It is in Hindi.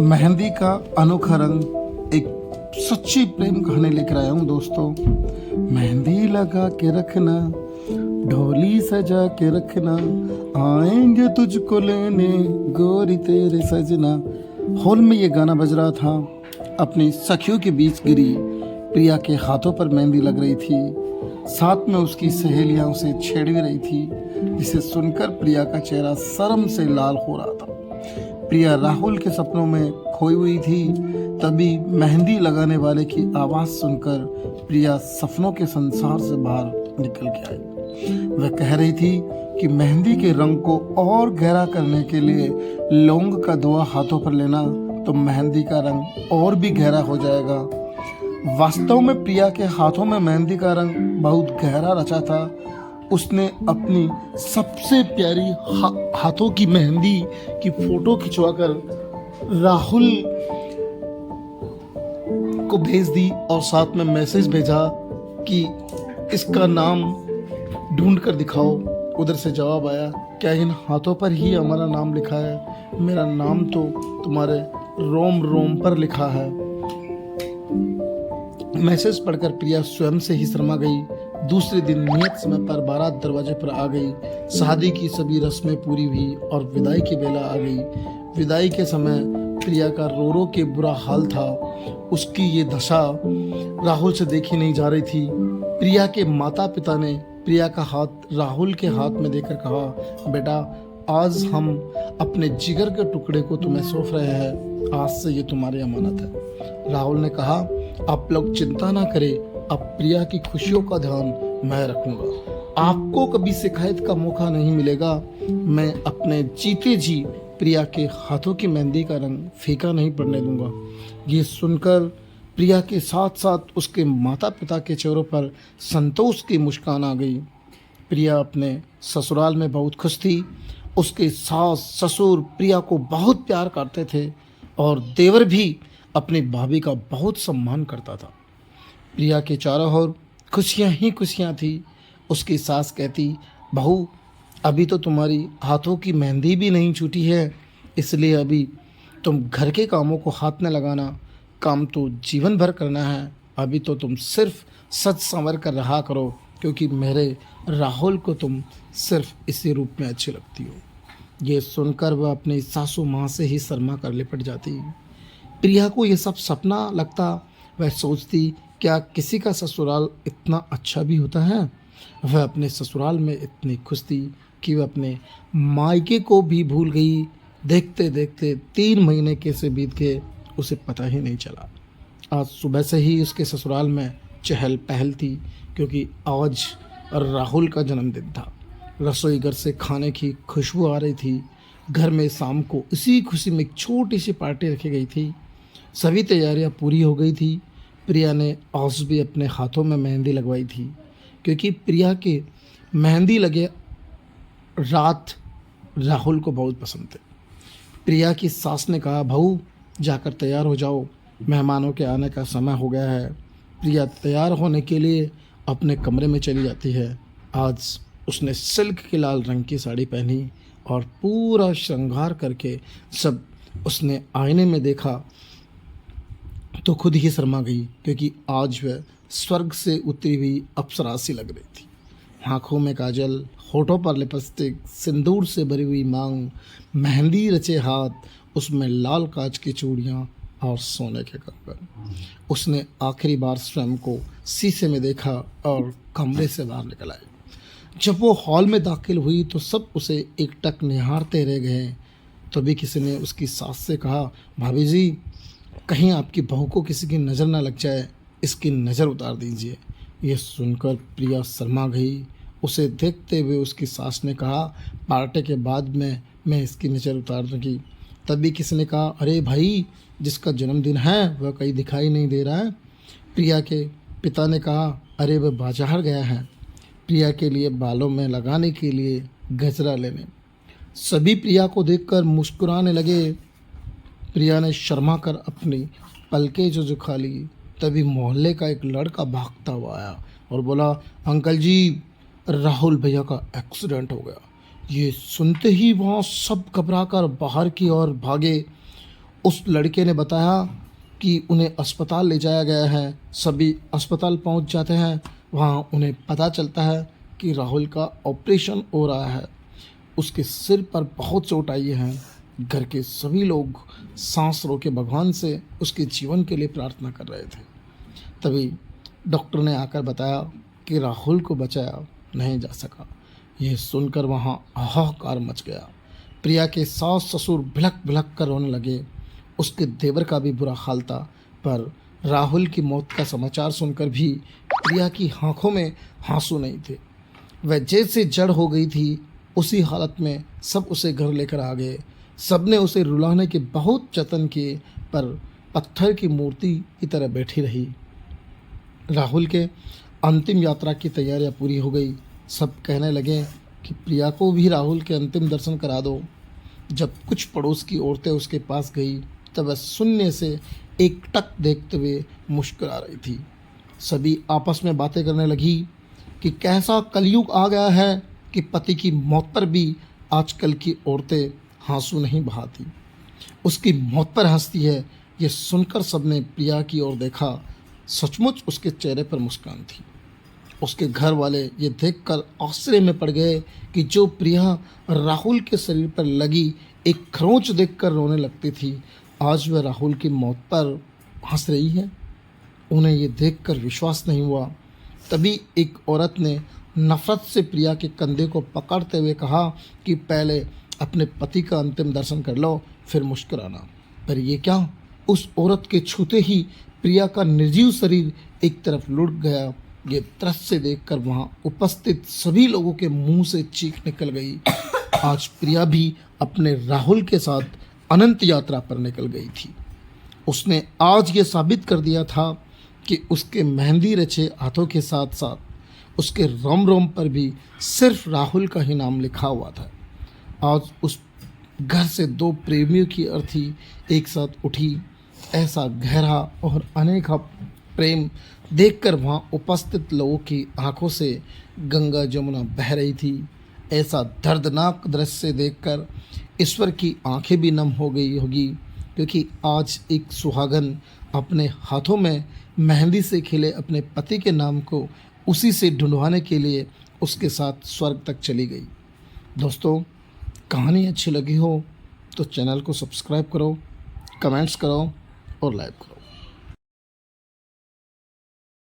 मेहंदी का अनोखा रंग एक सच्ची प्रेम कहानी लेकर आया हूँ दोस्तों। मेहंदी लगा के रखना, ढोली सजा के रखना, आएंगे तुझको लेने गोरी तेरे सजना। हॉल में ये गाना बज रहा था। अपनी सखियों के बीच गिरी प्रिया के हाथों पर मेहंदी लग रही थी। साथ में उसकी सहेलियां उसे छेड़ भी रही थी, जिसे सुनकर प्रिया का चेहरा शर्म से लाल हो रहा था। प्रिया राहुल के सपनों में खोई हुई थी। तभी मेहंदी लगाने वाले की आवाज़ सुनकर प्रिया सपनों के संसार से बाहर निकल के आई। वह कह रही थी कि मेहंदी के रंग को और गहरा करने के लिए लौंग का धुआं हाथों पर लेना तो मेहंदी का रंग और भी गहरा हो जाएगा। वास्तव में प्रिया के हाथों में मेहंदी का रंग बहुत गहरा रचा था। उसने अपनी सबसे प्यारी हाथों की मेहंदी की फोटो खिंचवाकर राहुल को भेज दी और साथ में मैसेज भेजा कि इसका नाम ढूंढ कर दिखाओ। उधर से जवाब आया, क्या इन हाथों पर ही हमारा नाम लिखा है? मेरा नाम तो तुम्हारे रोम रोम पर लिखा है। मैसेज पढ़कर प्रिया स्वयं से ही शर्मा गई। दूसरे दिन नियत समय पर बारात दरवाजे पर आ गई। शादी की सभी रस्में पूरी हुई और विदाई की बेला आ गई। विदाई के समय प्रिया का रो रो के बुरा हाल था। उसकी ये दशा राहुल से देखी नहीं जा रही थी। प्रिया के माता पिता ने प्रिया का हाथ राहुल के हाथ में देकर कहा, बेटा आज हम अपने जिगर के टुकड़े को तुम्हें सौंप रहे हैं। आज से ये तुम्हारी अमानत है। राहुल ने कहा, आप लोग चिंता ना करें, अब प्रिया की खुशियों का ध्यान मैं रखूंगा। आपको कभी शिकायत का मौका नहीं मिलेगा। मैं अपने जीते जी प्रिया के हाथों की मेहंदी का रंग फीका नहीं पड़ने दूंगा। ये सुनकर प्रिया के साथ साथ उसके माता पिता के चेहरों पर संतोष की मुस्कान आ गई। प्रिया अपने ससुराल में बहुत खुश थी। उसके सास ससुर प्रिया को बहुत प्यार करते थे और देवर भी अपनी भाभी का बहुत सम्मान करता था। प्रिया के चारों ओर खुशियाँ ही खुशियाँ थी। उसकी सास कहती, बहू अभी तो तुम्हारी हाथों की मेहंदी भी नहीं छूटी है, इसलिए अभी तुम घर के कामों को हाथ न लगाना। काम तो जीवन भर करना है। अभी तो तुम सिर्फ सच संवर कर रहा करो, क्योंकि मेरे राहुल को तुम सिर्फ इसी रूप में अच्छी लगती हो। ये सुनकर वह अपनी सासू माँ से ही शर्मा कर लिपट जाती। प्रिया को ये सब सपना लगता। वह सोचती, क्या किसी का ससुराल इतना अच्छा भी होता है? वह अपने ससुराल में इतनी खुश थी कि वह अपने मायके को भी भूल गई। देखते देखते 3 महीने कैसे बीत गए उसे पता ही नहीं चला। आज सुबह से ही उसके ससुराल में चहल पहल थी, क्योंकि आज राहुल का जन्मदिन था। रसोई घर से खाने की खुशबू आ रही थी। घर में शाम को इसी खुशी में एक छोटी सी पार्टी रखी गई थी। सभी तैयारियां पूरी हो गई थी। प्रिया ने आज भी अपने हाथों में मेहंदी लगवाई थी, क्योंकि प्रिया के मेहंदी लगे रात राहुल को बहुत पसंद थे। प्रिया की सास ने कहा, बहू जाकर तैयार हो जाओ, मेहमानों के आने का समय हो गया है। प्रिया तैयार होने के लिए अपने कमरे में चली जाती है। आज उसने सिल्क के लाल रंग की साड़ी पहनी और पूरा श्रृंगार करके सब उसने आईने में देखा तो खुद ही शर्मा गई, क्योंकि आज वह स्वर्ग से उतरी हुई अप्सरा सी लग रही थी। आँखों में काजल, होठों पर लिपस्टिक, सिंदूर से भरी हुई मांग, मेहंदी रचे हाथ, उसमें लाल कांच की चूड़ियाँ और सोने के कंगन। उसने आखिरी बार स्वयं को शीशे में देखा और कमरे से बाहर निकल आई। जब वो हॉल में दाखिल हुई तो सब उसे एकटक निहारते रह गए। तभी किसी ने उसकी सास से कहा, भाभी जी कहीं आपकी बहू को किसी की नज़र ना लग जाए, इसकी नज़र उतार दीजिए। यह सुनकर प्रिया शर्मा गई। उसे देखते हुए उसकी सास ने कहा, पार्टी के बाद में मैं इसकी नज़र उतार दूँगी। तभी किसी ने कहा, अरे भाई जिसका जन्मदिन है वह कहीं दिखाई नहीं दे रहा है। प्रिया के पिता ने कहा, अरे वह बाजार गया है प्रिया के लिए बालों में लगाने के लिए गजरा लेने। सभी प्रिया को देखकर मुस्कुराने लगे। प्रिया ने शर्मा कर अपनी पलकें जो झुका ली। तभी मोहल्ले का एक लड़का भागता हुआ आया और बोला, अंकल जी राहुल भैया का एक्सीडेंट हो गया। ये सुनते ही वहाँ सब घबराकर बाहर की ओर भागे। उस लड़के ने बताया कि उन्हें अस्पताल ले जाया गया है। सभी अस्पताल पहुंच जाते हैं। वहां उन्हें पता चलता है कि राहुल का ऑपरेशन हो रहा है। उसके सिर पर बहुत चोट आई है। घर के सभी लोग सांस रोके भगवान से उसके जीवन के लिए प्रार्थना कर रहे थे। तभी डॉक्टर ने आकर बताया कि राहुल को बचाया नहीं जा सका। यह सुनकर वहाँ हाहाकार मच गया। प्रिया के सास ससुर भिलक भिलक कर रोने लगे। उसके देवर का भी बुरा हाल था, पर राहुल की मौत का समाचार सुनकर भी प्रिया की आंखों में आंसू नहीं थे। वह जैसे जड़ हो गई थी, उसी हालत में सब उसे घर लेकर आ गए। सबने उसे रुलाने के बहुत जतन किए, पर पत्थर की मूर्ति की तरह बैठी रही। राहुल के अंतिम यात्रा की तैयारियां पूरी हो गई। सब कहने लगे कि प्रिया को भी राहुल के अंतिम दर्शन करा दो। जब कुछ पड़ोस की औरतें उसके पास गई, तब वह शून्य से एक टक देखते हुए मुस्कुरा रही थी। सभी आपस में बातें करने लगी कि कैसा कलयुग आ गया है कि पति की मौत पर भी आजकल की औरतें आंसू नहीं बहाती, उसकी मौत पर हंसती है। ये सुनकर सबने प्रिया की ओर देखा। सचमुच उसके चेहरे पर मुस्कान थी। उसके घर वाले ये देखकर आश्चर्य में पड़ गए कि जो प्रिया राहुल के शरीर पर लगी एक खरोंच देखकर रोने लगती थी, आज वह राहुल की मौत पर हंस रही है। उन्हें ये देखकर विश्वास नहीं हुआ। तभी एक औरत ने नफरत से प्रिया के कंधे को पकड़ते हुए कहा कि पहले अपने पति का अंतिम दर्शन कर लो, फिर मुस्कुराना। पर ये क्या? उस औरत के छूते ही प्रिया का निर्जीव शरीर एक तरफ लुढ़क गया। ये दृश्य देखकर वहाँ उपस्थित सभी लोगों के मुंह से चीख निकल गई। आज प्रिया भी अपने राहुल के साथ अनंत यात्रा पर निकल गई थी। उसने आज ये साबित कर दिया था कि उसके मेहंदी रचे हाथों के साथ साथ उसके रोम रोम पर भी सिर्फ राहुल का ही नाम लिखा हुआ था। आज उस घर से दो प्रेमियों की अर्थी एक साथ उठी। ऐसा गहरा और अनोखा प्रेम देखकर वहाँ उपस्थित लोगों की आंखों से गंगा जमुना बह रही थी। ऐसा दर्दनाक दृश्य देखकर ईश्वर की आंखें भी नम हो गई होगी, क्योंकि आज एक सुहागन अपने हाथों में मेहंदी से खिले अपने पति के नाम को उसी से ढूंढवाने के लिए उसके साथ स्वर्ग तक चली गई। दोस्तों, कहानी अच्छी लगी हो तो चैनल को सब्सक्राइब करो, कमेंट्स करो और लाइक करो।